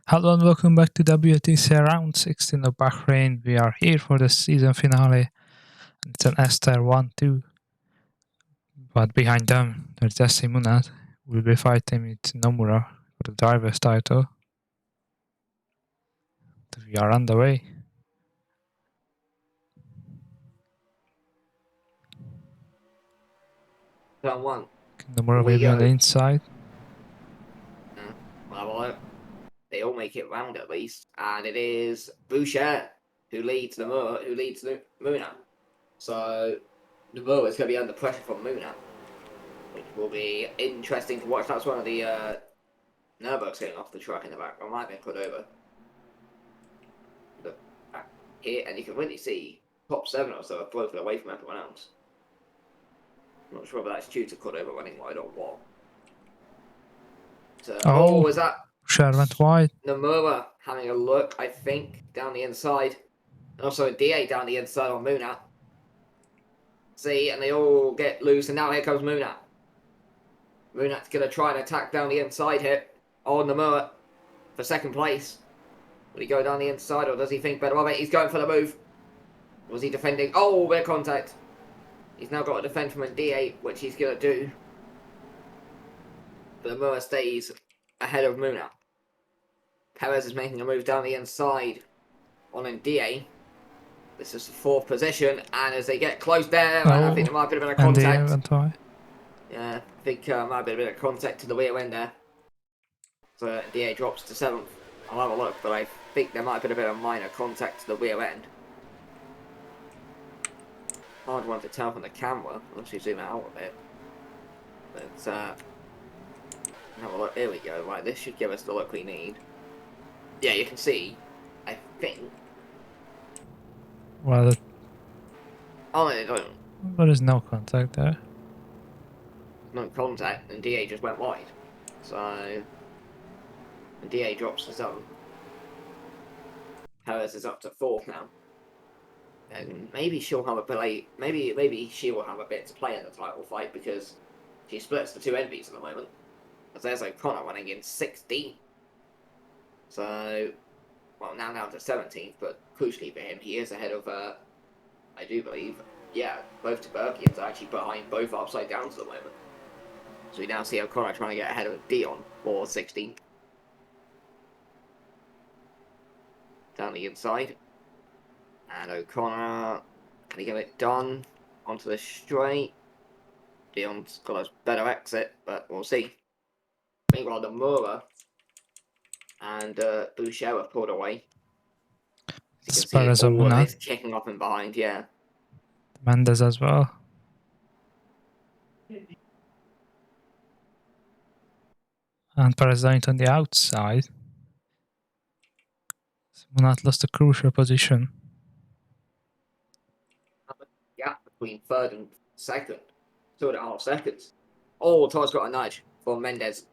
Hello and welcome back to WTCL round 16 of Bahrain. We are here for the season finale. It's an Esther 1-2. But behind them, there's Jesse Munat. We'll be fighting with Nomura for the driver's title. We are on the way. Turn one. Nomura will be on the inside. Well, they all make it round at least, and it is Boucher who leads Muna. So Nomura is going to be under pressure from Muna, which will be interesting to watch. That's one of the Nurburgs getting off the track in the back. I might be put over. Look back here, and you can really see top 7 or so are broken away from everyone else. I'm not sure whether that's due to cut over running wide or what. So, is that Boucher went wide. Nomura having a look, I think, down the inside. And also a DA down the inside on Muna. See, and they all get loose, and now here comes Muna. Munat's going to try and attack down the inside here on Nomura for second place. Will he go down the inside, or does he think better of it? He's going for the move. Was he defending? Oh, bit of contact. He's now got to defend from a DA, which he's going to do. But Nomura stays ahead of Muna. Perez is making a move down the inside on a DA. This is the 4th position, and as they get close there, I think there might be a bit of contact. Yeah, I think might be a bit of contact to the rear end there. So DA drops to 7th. I'll have a look, but I think there might be a bit of minor contact to the rear end. Hard one to tell from the camera, unless you zoom out a bit. But have a look. Here we go. Right, this should give us the look we need. Yeah, you can see. I think. Well, oh, they don't. There is no contact there. No contact, and DA just went wide. So, and DA drops to 7. Perez is up to 4th now. And maybe she'll have a play. Maybe she will have a bit to play in the title fight because she splits the 2 envies at the moment. As there's O'Connor running in 16th. So, well, now down to 17th, but crucially for him, he is ahead of, I do believe, yeah, both Tuberkians are actually behind both upside downs at the moment. So we now see O'Connor trying to get ahead of Dion for 16th. Down the inside. And O'Connor, can he get it done? Onto the straight. Dion's got a better exit, but we'll see. Meanwhile, Nomura and Boucher have pulled away. So you can see all of this kicking off in behind, yeah. Mendes as well. And Perez on the outside. Munat lost a crucial position. Gap between 3rd and 2nd. 2.5 seconds. Oh, Torres got a nudge for Mendes.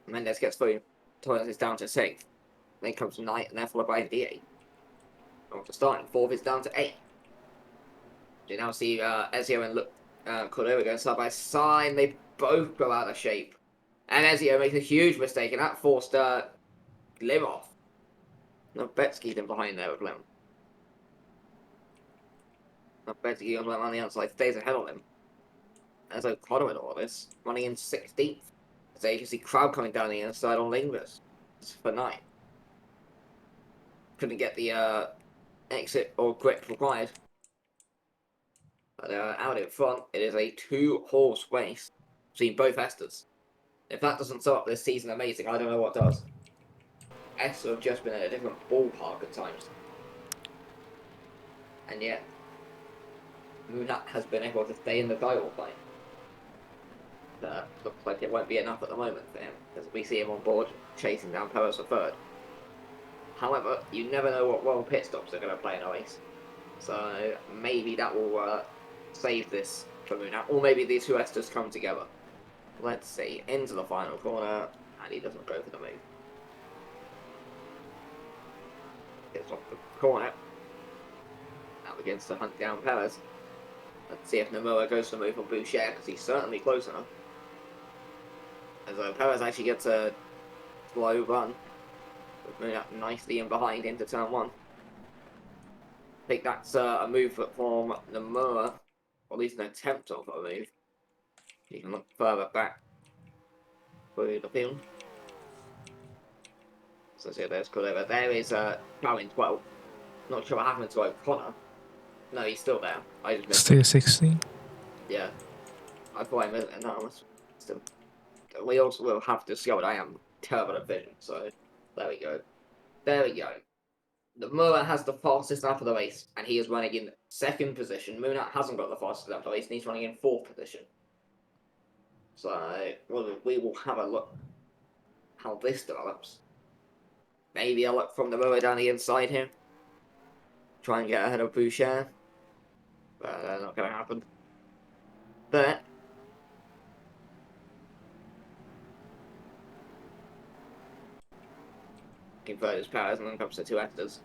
Mendes gets through. Torres is down to 6th. Then comes Knight, and they're followed by DA. After starting 4th, it's down to 8. You now see Ezio and Cordova going side by side. They both go out of shape. And Ezio makes a huge mistake, and that forced Glim off. No, Betsky's in behind there with Glim. No, Betsky on the outside stays ahead of him. As O'Connor in all this, running in 16th. As you can see crowd coming down the inside on Lingers for Knight. Couldn't get the exit or grip required. But out in front, it is a 2-horse race between both Esters. If that doesn't start this season amazing, I don't know what does. Esther have just been in a different ballpark at times. And yet, Munat has been able to stay in the title fight. Looks like it won't be enough at the moment for him, because we see him on board chasing down Perez for 3rd. However, you never know what role pit stops are going to play in a race. So maybe that will save this for Munat, or maybe these 2 Esters come together. Let's see, into the final corner, and he doesn't go for the move. Gets off the corner. Now begins to hunt down Perez. Let's see if Nomura goes for the move on Boucher, because he's certainly close enough. As Perez actually gets a slow run. With Munat nicely in behind into turn 1. I think that's a move from Nomura, or at least an attempt of a move. You can look further back through the field. So there's good over. There is Cowan 12. Not sure what happened to O'Connor. No, he's still there. I just missed Still him. 16. Yeah. I thought I missed it. No, still. We also will have to discover I am terrible at vision, so there we go. There we go. The Nomura has the fastest lap of the race, and he is running in 2nd position. Munat hasn't got the fastest lap of the race, and he's running in 4th position. So we will have a look how this develops. Maybe a look from the Nomura down the inside here. Try and get ahead of Boucher. But that's not going to happen. But convert his powers, and then comes to 2 actors.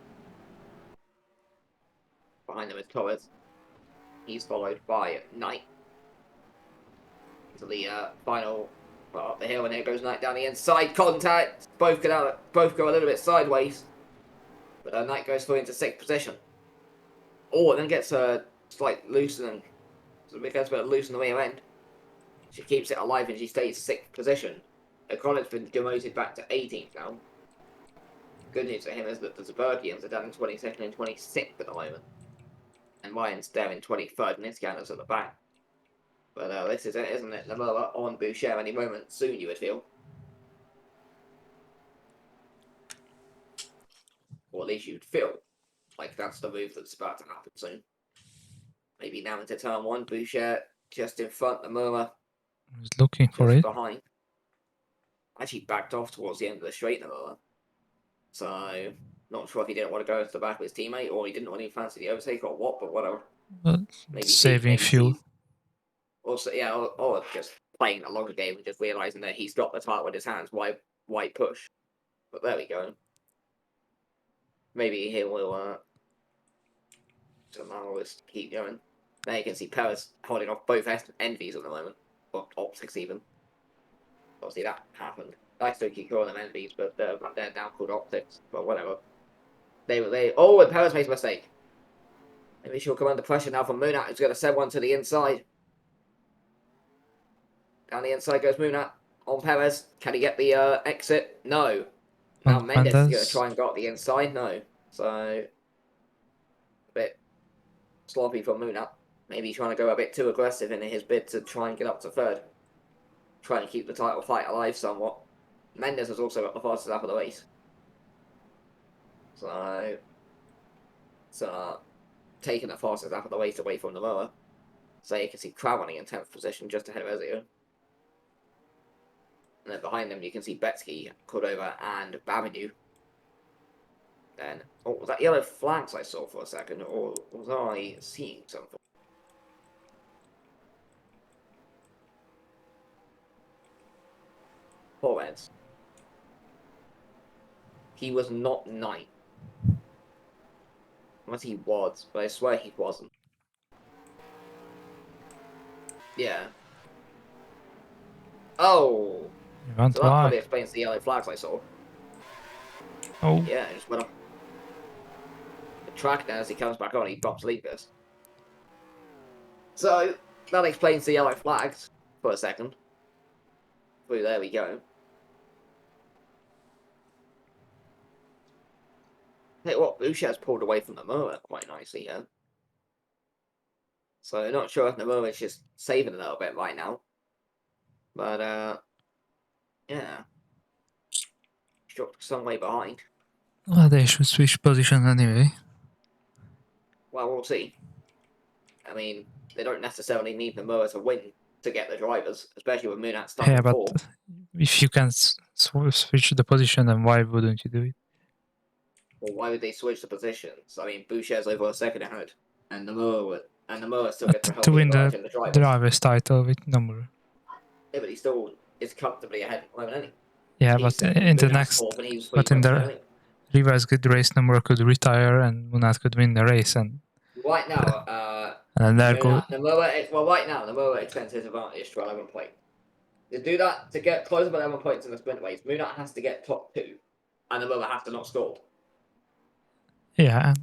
Behind them is Torres. He's followed by Knight. To the final part up the hill, and here goes Knight down the inside. Contact. Both go a little bit sideways. But Knight goes through into 6th position. Oh, and then gets a slight loosening. So it gets a bit loose in the rear end. She keeps it alive and she stays 6th position. O'Connor's been demoted back to 18th now. Good news for him is that the Zabergians are down in 22nd and 26th at the moment. And Ryan's there in 23rd, and his scanners at the back. But this is it, isn't it? Nomura on Boucher any moment soon, you would feel. Or at least you'd feel like that's the move that's about to happen soon. Maybe now into turn 1, Boucher just in front, Nomura He's looking for just it. behind. Actually backed off towards the end of the straight, Nomura. So, not sure if he didn't want to go to the back of his teammate, or he didn't really fancy the overtake, or what, but whatever. Maybe Saving fuel. Also, yeah, or just playing a longer game and just realizing that he's got the title in his hands. Why push? But there we go. Maybe he will somehow just keep going. There you can see Perez holding off both envies at the moment, or optics even. Obviously that happened. I still keep calling them envies, but they're now called optics. But whatever. Oh, and Perez makes a mistake. Maybe she'll come under pressure now from Munat, who's going to send one to the inside. Down the inside goes Munat on Perez. Can he get the exit? No. Now Mendes is going to try and go up the inside. No. So, a bit sloppy from Munat. Maybe he's trying to go a bit too aggressive in his bid to try and get up to 3rd. Try and keep the title fight alive somewhat. Mendes has also got the fastest lap of the race. So, taking the fastest lap of the race away from Nomura. So you can see Crow running in 10th position just ahead of Ezio. And then behind them you can see Betsky, Cordova, and Babinu. Then, oh, was that yellow flags I saw for a second, or was I seeing something? Torres. He was not 9th. Unless he was, but I swear he wasn't. Yeah. Oh! So that probably explains the yellow flags I saw. Oh. Yeah, it just went up the track now as he comes back on, he drops leaders. So, that explains the yellow flags for a second. Well, there we go. Hey, what? Boucher's pulled away from Nomura quite nicely here. So, not sure if Nomura's just saving a little bit right now. But, yeah. Dropped some way behind. Well, they should switch position anyway. Well, we'll see. I mean, they don't necessarily need Nomura to win to get the drivers, especially with Munat starting 4th. But if you can switch the position, then why wouldn't you do it? Well, why would they switch the positions? I mean, Boucher's over a second ahead, and Nomura still gets a healthy to win advantage the in the drivers. driver's title with Nomura. Yeah, but he still is comfortably ahead at the moment anyway. Yeah, but in the next, but in the reverse good race, Nomura could retire and Munat could win the race, and right now, and then there go. Right now, Nomura extends his advantage to 11 points. To do that, to get close to 11 points in the sprint race, Munat has to get top 2, and the Miller has to not score. Yeah,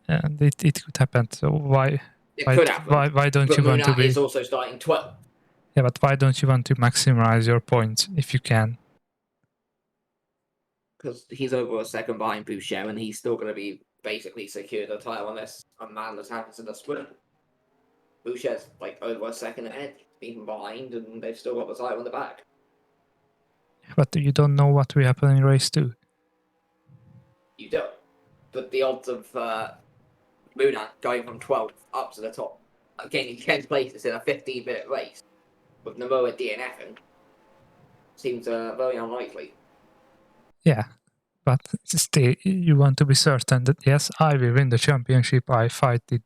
and it could happen. So why could happen. Why don't But you want to Munat be? is also starting 12th. Yeah, but why don't you want to maximize your points if you can? Because he's over a second behind Boucher, and he's still going to be basically secured the title unless a madness happens in the sprint. Boucher's like over a second ahead, even behind, and they've still got the title in the back. But you don't know what will happen in race 2. You don't. But the odds of Munat going from 12th up to the top, gaining 10 places in a 15-minute race with Namoa DNFing seems very unlikely. Yeah, but still, you want to be certain that yes, I will win the championship. I fight it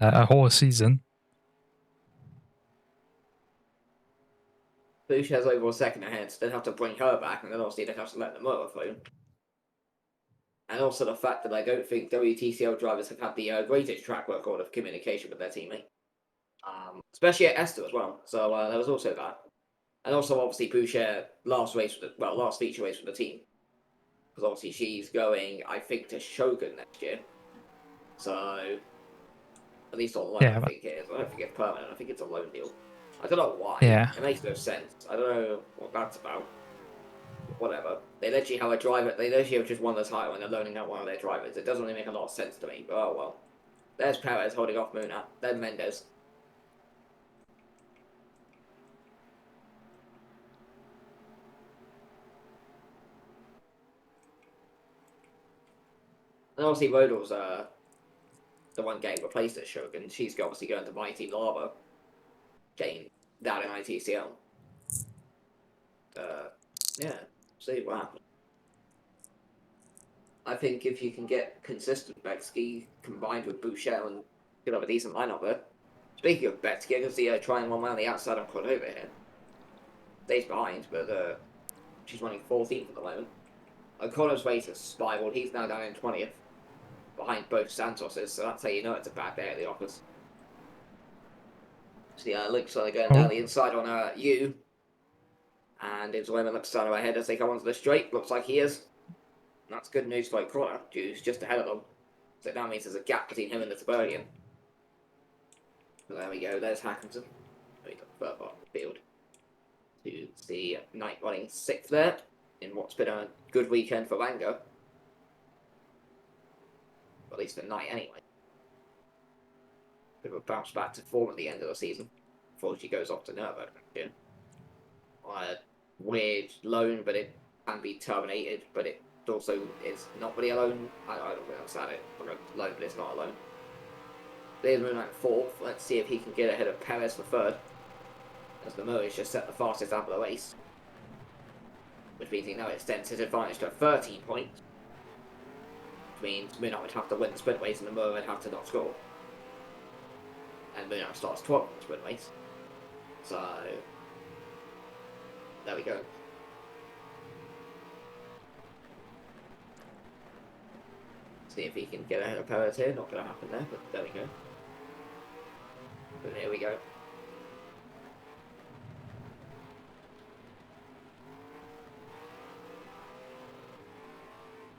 a whole season. Boucher's over a second ahead, so they'd have to bring her back, and then obviously they'd have to let Namoa through. And also the fact that I don't think WTCL drivers have had the greatest track record of communication with their teammate. Especially at Esther as well. So there was also that. And also, obviously, Boucher last feature race with the team. Because obviously she's going, I think, to Shogun next year. So, at least on loan, Yeah, I think it is. I don't think it's permanent. I think it's a loan deal. I don't know why. Yeah. It makes no sense. I don't know what that's about. Whatever. They literally have a driver. They literally have just won the title and they're loaning out one of their drivers. It doesn't really make a lot of sense to me. But oh well. There's Perez holding off Munat. Then Mendes. And obviously Rodal's the one getting replaced at Shogun. She's obviously going to Mighty Lava. Getting that in ITCL. Yeah. See what happens. I think if you can get consistent Betsky combined with Boucher and get have a decent lineup there. Speaking of Betsky, I can see her trying one on the outside on Cordova here. Stays behind, but she's running 14th at the moment. O'Connor's race has spiraled. He's now down in 20th. Behind both Santos's, so that's how you know it's a bad day at the office. See, Luke's going down the inside on you. And it's Lemon looks down ahead as they come onto the straight. Looks like he is. That's good news for O'Connor, who's just ahead of them. So that means there's a gap between him and the Tibernian. So there we go, there's Hackinson. He's further up the field. To the Knight running 6th there, in what's been a good weekend for Rango. At least for Knight anyway. Bit of a bounce back to form at the end of the season. Before she goes off to Nürburgring next year. A weird loan, but it can be terminated, but it also is not really a loan. I don't really understand it. It's a loan, but it's not a loan. There's Moonlight 4th. Let's see if he can get ahead of Perez for 3rd. As the Moorish just set the fastest lap of the race. Which means he now extends his advantage to 13 points. Which means Moonlight would have to win the sprint race and the Moor would have to not score. And Moonlight starts 12th in the sprint race. So there we go. See if he can get ahead of Perez here. Not going to happen there, but there we go. But here we go.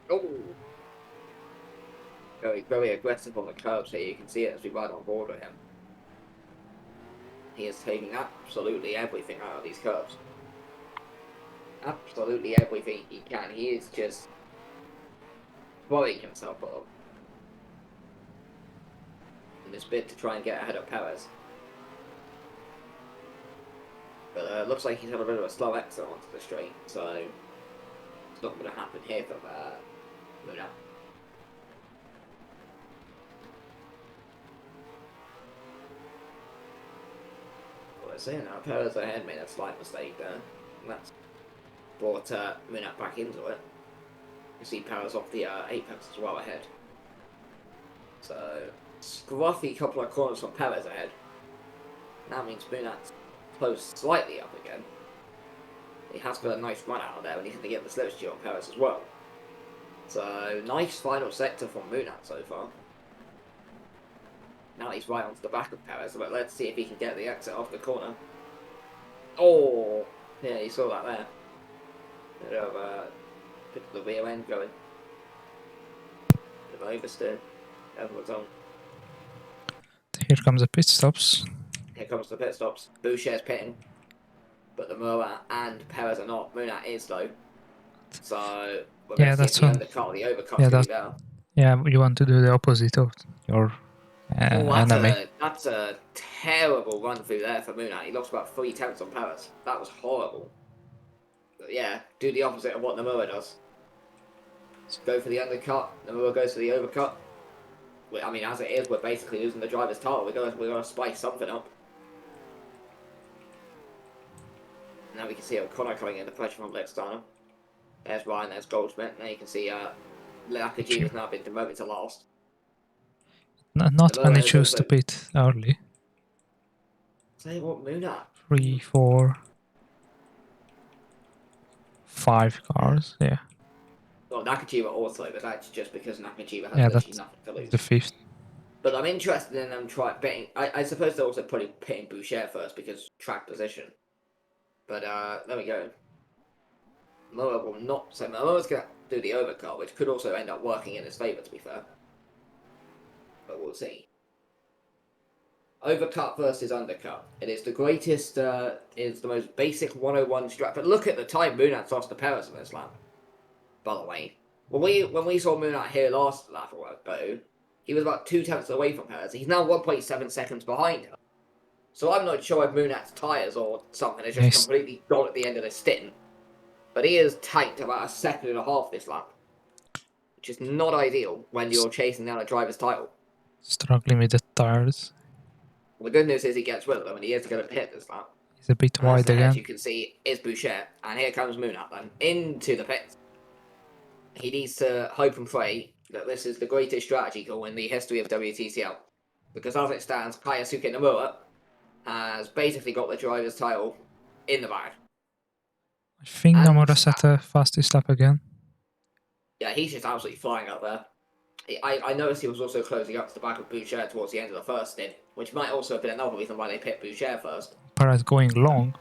Oh! Very, very aggressive on the curbs here. You can see it as we ride on board with him. He is taking absolutely everything out of these curves. Absolutely everything he can. He is just worrying himself up in this bid to try and get ahead of Perez. But looks like he's had a bit of a slow exit onto the straight, so it's not going to happen here for Luna. Well, I say now, Perez ahead made a slight mistake there, and that's brought Munat back into it. You see Perez off the apex as well ahead. So, scruffy couple of corners from Perez ahead. That means Munat's closed slightly up again. He has got a nice run out of there, and he's going to get the slipstream on Perez as well. So, nice final sector from Munat so far. Now he's right onto the back of Perez, but let's see if he can get the exit off the corner. Oh! Yeah, you saw that there. Bit of Bit of the rear end going. Bit of oversteer. Everyone's on. Here comes the pit stops. Here comes the pit stops. Boucher's pitting. But the Moa and Perez are not. Munat is though. So we're going to see if the undercut or the overcut's going to be better. Yeah, you want to do the opposite of your enemy. That's a terrible run through there for Munat. He lost about 3 tenths on Perez. That was horrible. But yeah, do the opposite of what Nomura does. Go for the undercut. Nomura goes for the overcut. I mean, as it is, we're basically losing the driver's title. We're going to spice something up. Now we can see O'Connor coming in, the pressure from Licksteiner. There's Ryan, there's Goldsmith. Now you can see Nakajima has now been demoted to last. Not many choose to pit early. Say what, Munat? 3, 4, 5 cars, yeah. Well, Nakajima also, but that's just because Nakajima has literally nothing to lose. The 5th. But I'm interested in them betting. I suppose they're also pitting Boucher first because track position. But there we go. Moa will not. So Moa's going to do the overcut, which could also end up working in his favour, to be fair. But we'll see. Overcut versus undercut. It is the greatest, is the most basic 101 strat. But look at the time Munat lost to Perez in this lap. By the way, when we saw Munat here last lap ago, he was about 2 tenths away from Perez. He's now 1.7 seconds behind her. So I'm not sure if Munat's tyres or something has just completely gone at the end of the stint. But he is tanked about 1.5 seconds this lap. Which is not ideal when you're chasing down a driver's title. Struggling with the tyres. Well, the good news is he gets rid of them and he is going to pit this lap. He's a bit wide again. As you can see, is Boucher. And here comes Munat then, into the pits. He needs to hope and pray that this is the greatest strategy call in the history of WTCL. Because as it stands, Kaisuke Nomura has basically got the driver's title in the bag. I think Nomura set the fastest lap again. Yeah, he's just absolutely flying up there. I noticed he was also closing up to the back of Boucher towards the end of the first stint, which might also have been another reason why they picked Boucher first. Perez going long.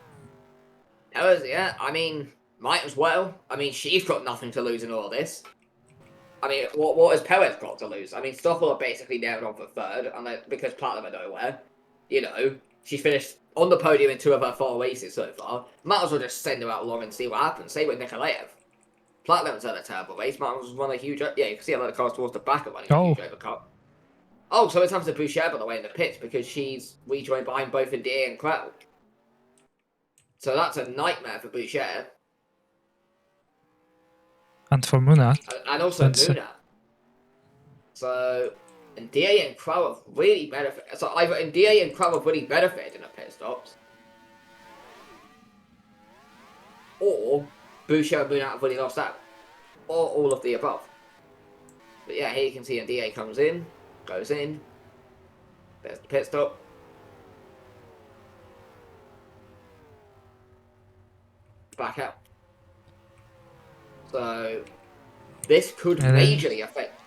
Yeah, I mean, might as well. I mean, she's got nothing to lose in all this. I mean, what has Perez got to lose? I mean, Stoffel are basically nailed on for third, and because Platinum are nowhere, you know, she's finished on the podium in 2 of her 4 races so far. Might as well just send her out long and see what happens. Same with Nikolaev. Platinum's had a terrible race. Martin's run a huge... Yeah, you can see a lot of cars towards the back of running a huge overcut. Oh, so it's happened to Boucher, by the way, in the pits, because she's rejoined behind both NDA and Krell. So that's a nightmare for Boucher. And for Munat. And also Munat. So, NDA and Krell have really benefited. So either NDA and Krell have really benefited in the pit stops. Or... Boucher and Munat have really lost out. Or all of the above. But yeah, here you can see NDA comes in, goes in. There's the pit stop. Back out. So, this could majorly affect.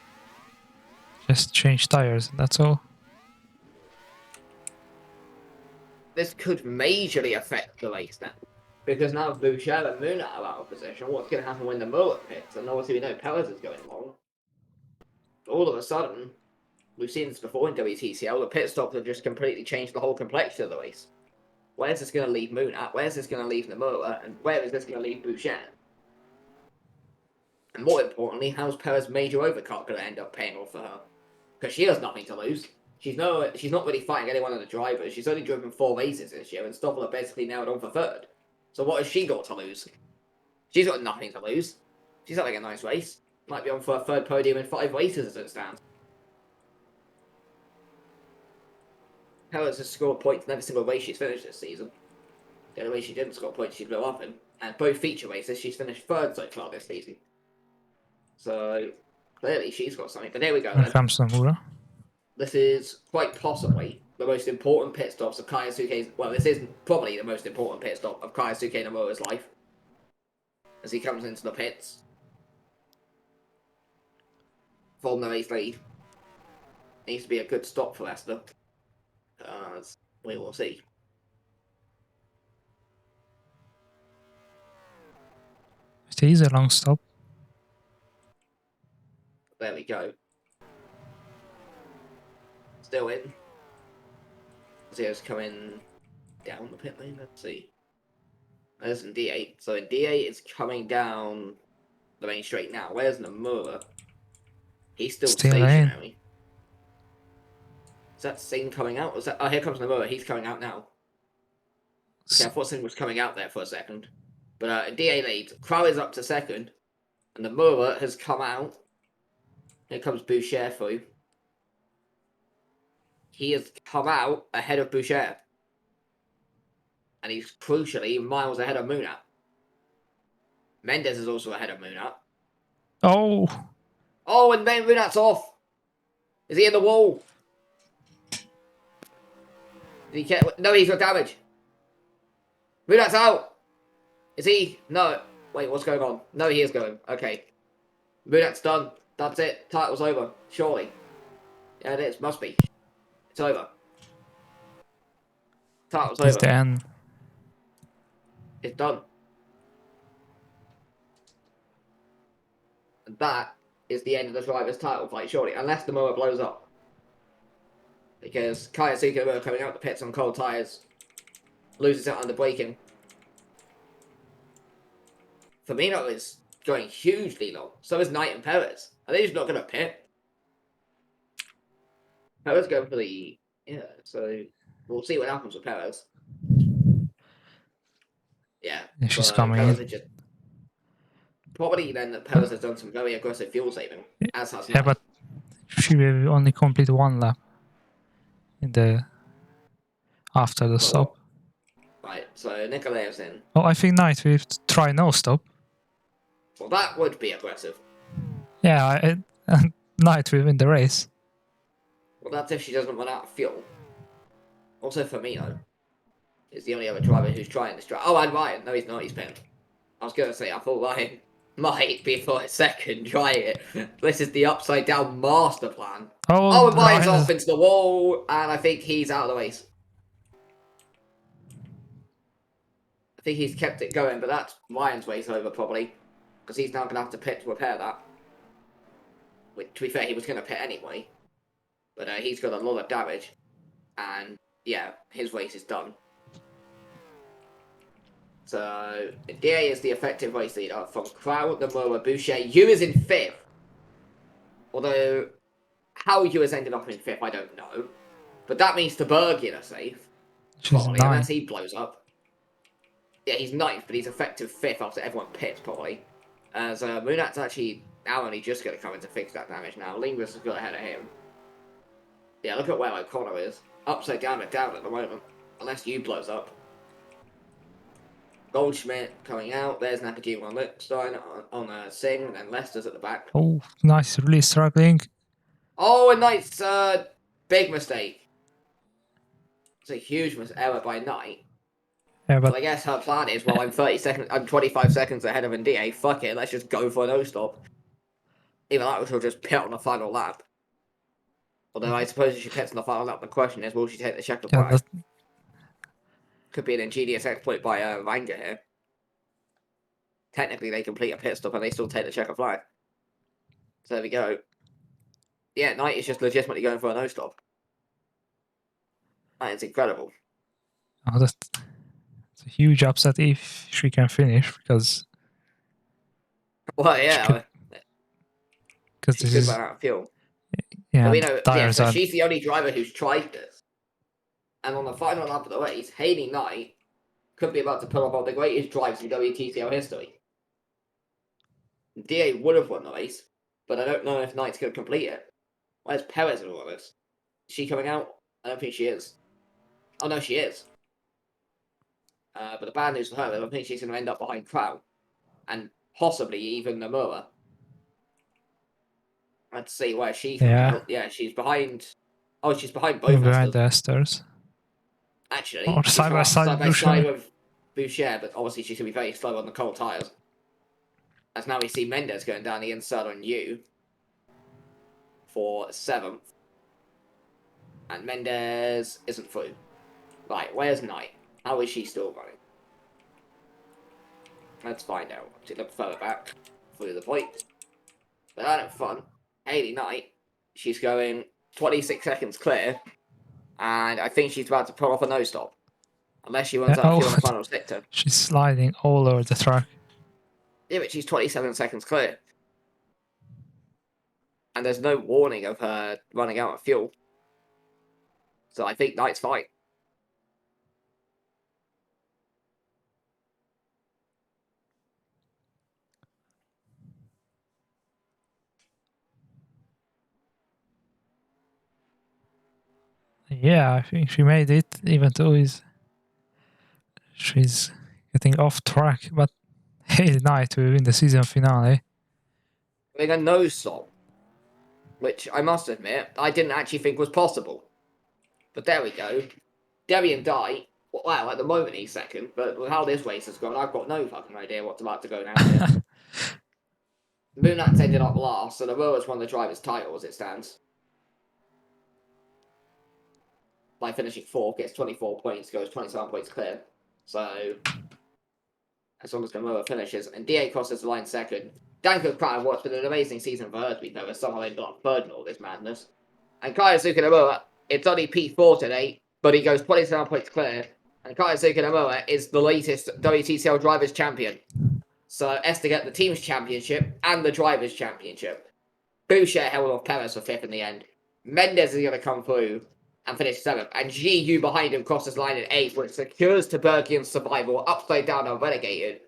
Just change tires, that's all. This could majorly affect the race now. Because now Boucher and Munat are out of position, what's going to happen when the Muller pits? And obviously we know Perez is going long. All of a sudden, we've seen this before in WTCL, the pit stops have just completely changed the whole complexion of the race. Where's this going to leave Munat? Where's this going to leave Nomura? And where is this going to leave Boucher? And more importantly, how's Perez's major overcut going to end up paying off for her? Because she has nothing to lose. She's not really fighting anyone of the drivers. She's only driven 4 races this year, and Stoffel basically nailed on for third. So what has she got to lose? She's got nothing to lose. She's having a nice race. Might be on for a 3rd podium in 5 races as it stands. Perez has scored points in every single race she's finished this season. The only way she didn't score points she blew up in. And both feature races she's finished 3rd so far this season. So clearly she's got something. But there we go then. Here comes Nomura. This is quite possibly the most important pit stops of Kaisuke's... Well, this is probably the most important pit stop of Kaisuke Nomura's life. As he comes into the pits. From the race lead. Needs to be a good stop for Leicester. We will see. It is a long stop. There we go. Still in. Zero's coming down the pit lane. Let's see. There's in D8. So in D8 it's coming down the main straight now. Where's Nomura? He's still Still in. stationary. Is that Singh coming out? Is that? Oh, here comes Nomura. He's coming out now. Okay, I thought Singh was coming out there for a second. But DA leads. Crow is up to second. And Nomura has come out. Here comes Boucher through. He has come out ahead of Boucher. And he's crucially miles ahead of Munat. Mendes is also ahead of Munat. Oh! Oh, and then Munat's off. Is he in the wall? Did he get... No, he's got damage. Munat's out. Is he? No. Wait, what's going on? No, he is going. Okay. Munat's done. That's it. Title's over. Surely. Yeah, it is. Must be. It's over. Title's It's over. the end. It's done. And that is the end of the driver's title fight, surely. Unless the mower blows up. Because Kayasuke coming out the pits on cold tyres. Loses it under braking. Firmino is going hugely long. So is Knight and Perez. Are they just not going to pit? Perez going for the... Yeah, so we'll see what happens with Perez. Yeah. She's coming Perez in. just... Probably then that Perez has done some very aggressive fuel saving. As has Yeah, Knight. but she will only complete one lap in the after the stop. Right, so Nikolaev's in. Oh, I think Knight will try no stop. Well, that would be aggressive. Yeah, Knight will win the race. Well, that's if she doesn't run out of fuel. Also, Firmino is the only other driver who's trying this drive. Oh, and Ryan. No, he's not. He's pinned. I was going to say, I thought Ryan might be for a second try it. This is the upside down master plan. Oh, and Ryan's off into the wall, and I think he's out of the race. I think he's kept it going, but that's Ryan's race over probably. Because he's now going to have to pit to repair that. Which, to be fair, he was going to pit anyway. But he's got a lot of damage. And, yeah, his race is done. So, DA is the effective race leader. From Crow, Nomura, Boucher. Yu is in 5th. Although, how Yu has ended up in 5th, I don't know. But that means Tabergian are safe. She's Probably, 9th. unless he blows up. Yeah, he's 9th, but he's effective 5th after everyone pits, probably. As Munat's actually now only just going to come in to fix that damage now. Lingus has got ahead of him. Yeah, look at where O'Connor is. Upside down and down at the moment. Unless Yu blows up. Goldschmidt coming out. There's Nakajima on Lipstein on Singh, and then Leicester's at the back. Oh, Knight's really struggling. Oh, and Knight's big mistake. It's a huge error by Knight. Yeah, but I guess her plan is, well, I'm 25 seconds ahead of NDA. Fuck it, let's just go for a no stop. Either that, or she'll just pit on the final lap. Although I suppose if she pits on the final lap, the question is, will she take the checker flag? Could be an ingenious exploit by Ranga here. Technically, they complete a pit stop and they still take the checker flag. So there we go. Yeah, Knight is just legitimately going for a no stop. That is incredible. Oh, that's a huge upset if she can finish, because Well, yeah, because she this could is run out of fuel. yeah, We know, tires so are she's the only driver who's tried this. And on the final lap of the race, Hayley Knight could be about to pull off one of the greatest drives in WTCL history. DA would have won the race, but I don't know if Knight's going to complete it. Where's Perez in all of this? Is she coming out? I don't think she is. Oh, no, she is. But the bad news for her is I think she's going to end up behind Crow. And possibly even Nomura. Let's see where she comes out. Yeah, she's behind... Oh, she's behind both behind Esters. the Esters. Actually, Or she's side by side with Boucher, but obviously she's going to be very slow on the cold tyres. As now we see Mendes going down the inside on Yu for 7th. And Mendes isn't through. Right, where's Knight? How is she still running? Let's find out. She look further back through the point. But that ain't fun. Haley Knight, she's going 26 seconds clear, and I think she's about to pull off a no stop. Unless she runs out of fuel in the final sector. She's sliding all over the track. Yeah, but she's 27 seconds clear. And there's no warning of her running out of fuel. So I think Knight's fine. Yeah, I think she made it, even though she's getting off track. But Haley Knight will win the season finale. With a nose stop, which I must admit, I didn't actually think was possible. But there we go. Debian Dye, wow, at the moment he's second, but with how this race has gone, I've got no fucking idea what's about to go down here. Moonat's ended up last, so the Rowers won the driver's title as it stands. By finishing fourth, gets 24 points, goes 27 points clear. So, as long as Gamora finishes, and DA crosses the line second. Danko Crown, what's been an amazing season for her to be fair, has somehow ended up third in all this madness. And Kaisuke Nomura, it's only P4 today, but he goes 27 points clear. And Kaisuke Nomura is the latest WTCL Drivers' Champion. So Esther get the Team's Championship and the Drivers' Championship. Boucher held off Perez for fifth in the end. Mendez is going to come through and finish seventh. And GU behind him crosses line at eighth, which secures Tabergian's survival upside down and relegated.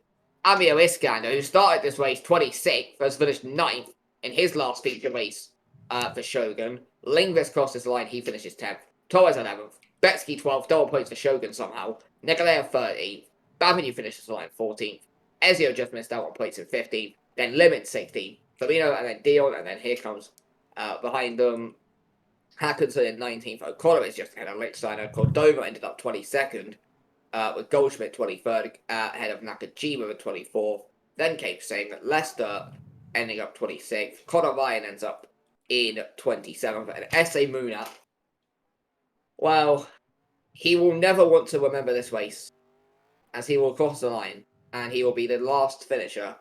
Amir Iskander, who started this race 26th, has finished 9th in his last feature race for Shogun. Lingvis crosses the line, he finishes 10th. Torres 11th. Betsky 12th, double points for Shogun somehow. Nikolai 13th. Bavinu finishes the line 14th. Ezio just missed out on points in 15th. Then Limit 16th. Fabino and then Dion, and then here comes behind them Hackinson in 19th. O'Connor is just ahead of Licksteiner. Cordova ended up 22nd. With Goldschmidt 23rd, ahead of Nakajima at 24th. Then came Singh. Leicester ending up 26th. Conor Ryan ends up in 27th. And S.A. Muna, well, he will never want to remember this race, as he will cross the line, and he will be the last finisher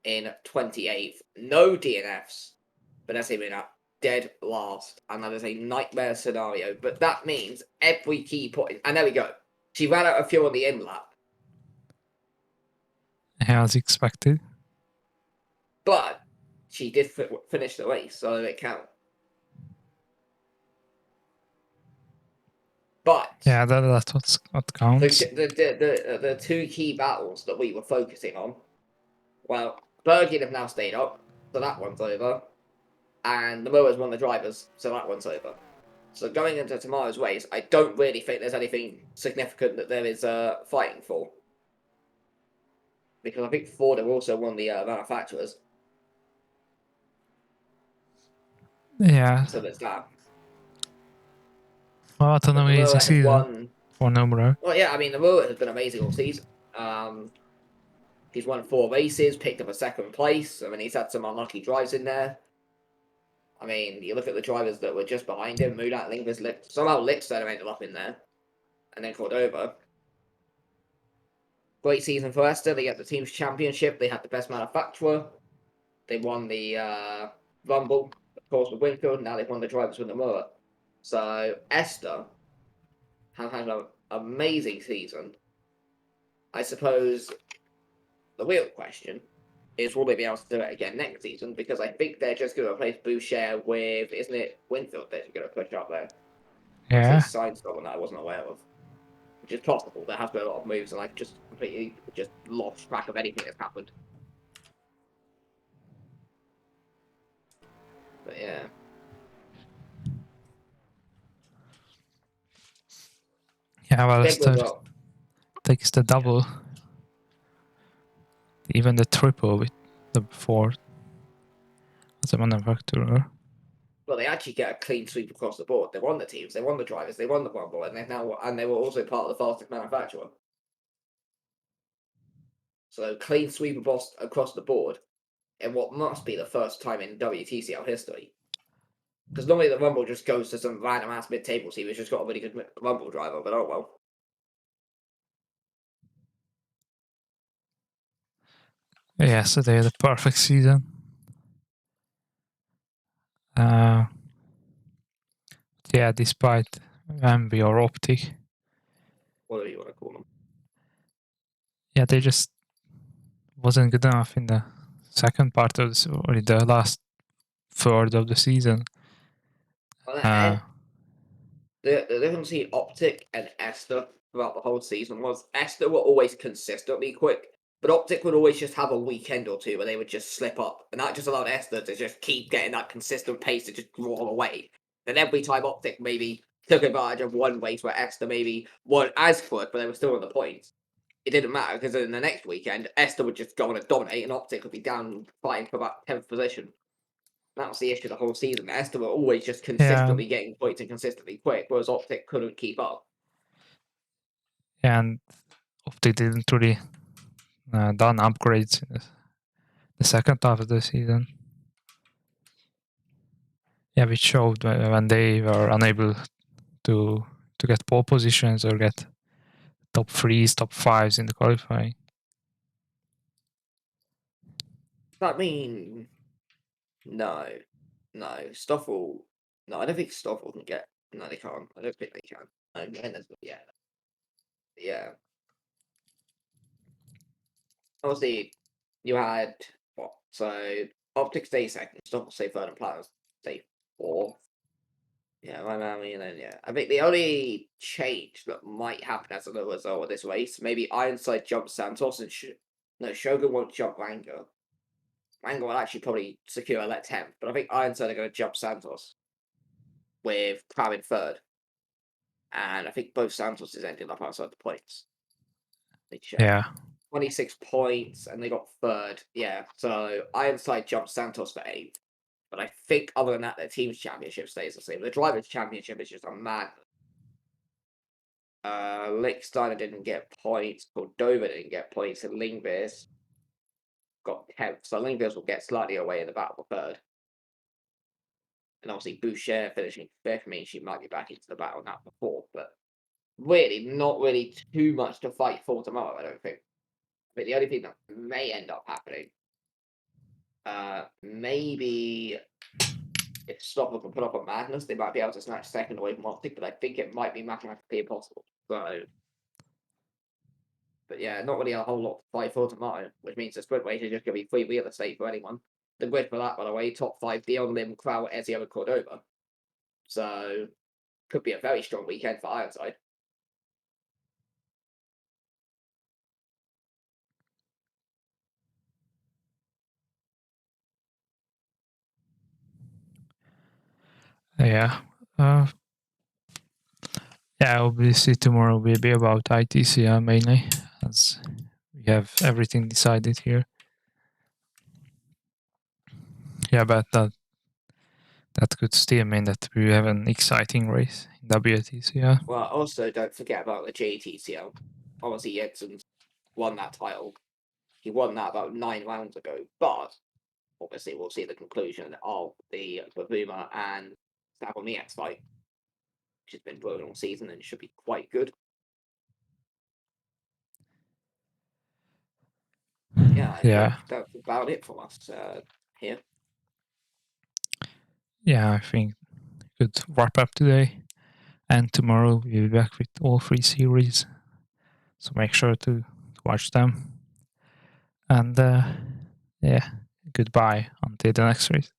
in 28th. No DNFs, but S.A. Muna dead last, and that is a nightmare scenario. But that means every key point, and there we go. She ran out of fuel on the end lap. As expected. But she did finish the race, so it counts. But yeah, that's what counts. The two key battles that we were focusing on, well, Bergen have now stayed up, so that one's over. And the Mowers won the drivers, so that one's over. So going into tomorrow's race, I don't really think there's anything significant that there is fighting for. Because I think Ford have also won the manufacturers. Yeah. So there's that. Well, what an amazing season for Nomura. Well, yeah, I mean, the Nomura has been amazing all season. He's won 4 races, picked up a second place. I mean, he's had some unlucky drives in there. I mean, you look at the drivers that were just behind him. Mudat, Lingvis, somehow Lickstone ended up in there. And then Cordova. Great season for Esther. They get the team's championship. They had the best manufacturer. They won the Rumble, of course, with Winfield. Now they've won the drivers with Nomura. So Esther have had an amazing season. I suppose the real question is, will they be able to do it again next season? Because I think they're just going to replace Boucher with, isn't it Winfield they're going to push up there? Yeah. They signed someone that I wasn't aware of. Which is possible. There has been a lot of moves, and I've just completely lost track of anything that's happened. But yeah. Yeah, well, Esther takes the double. Even the triple with the Ford as a manufacturer. Well, they actually get a clean sweep across the board. They won the teams, they won the drivers, they won the Rumble, and they were also part of the fastest manufacturer. So clean sweep across the board in what must be the first time in WTCL history. Because normally the Rumble just goes to some random ass mid-table team who's just got a really good Rumble driver, but oh well. Yeah, so they had a perfect season. Yeah, despite Envy or Optic, whatever you want to call them. yeah, they just wasn't good enough in the second part of or in the last third of the season. And the difference between Optic and Esther throughout the whole season was Esther were always consistently quick, but Optic would always just have a weekend or two where they would just slip up, and that just allowed Esther to just keep getting that consistent pace to just roll away. And every time Optic maybe took advantage of one race where Esther maybe weren't as quick, but they were still on the points, it didn't matter because in the next weekend, Esther would just go on and dominate, and Optic would be down fighting for about 10th position. That was the issue the whole season. Esther were always just Yeah, consistently getting points and consistently quick, whereas Optic couldn't keep up. and Optic didn't really done upgrades in the second half of the season. Yeah, which showed when they were unable to get pole positions or get top threes, top fives in the qualifying. I mean, no, Stoffel. No, I don't think Stoffel can get. No, they can't. I don't think they can. Yeah, yeah. Obviously, you had what? So Optic stay second, Stoffel stay third, and Platinum stay fourth. Yeah, I mean, then yeah. I think the only change that might happen as a result of this race, maybe Ironside jumps Santos and no, Shogun won't jump Rango. Rango will actually probably secure a let 10th, but I think Ironside are going to jump Santos with Crab in third. And I think both Santos is ending up outside the points. They check. Yeah, 26 points and they got third. Yeah, so Ironside jumps Santos for 8th. But I think other than that, their team's championship stays the same. The drivers' championship is just a madness. Licksteiner didn't get points, Cordova didn't get points, and Lingvis got 10th. So Lingvis will get slightly away in the battle for third. And obviously Boucher finishing 5th means she might be back into the battle now for 4th, but really not really too much to fight for tomorrow, I don't think. But the only thing that may end up happening, maybe if Stopper can put up a madness, they might be able to snatch second away from Optic, but I think it might be mathematically impossible. So, but yeah, not really a whole lot to fight for tomorrow, which means the sprint race is just going to be free real estate for anyone. The grid for that, by the way, top 5, Dion, Lim, Crow, Ezio, and Cordova. So, could be a very strong weekend for Ironside. yeah. Yeah, obviously tomorrow will be about ITCL mainly, as we have everything decided here. Yeah, but that could still mean that we have an exciting race in WTCL. Well, also don't forget about the JTCL. Obviously, Jensen's won that title. He won that about 9 rounds ago, but obviously we'll see the conclusion of the Bavuma and Savomiax fight, which has been brewing all season and should be quite good. Yeah, I think that's about it from us here. Yeah, I think we could wrap up today. And tomorrow we'll be back with all 3 series. So make sure to watch them. And yeah, goodbye until the next race.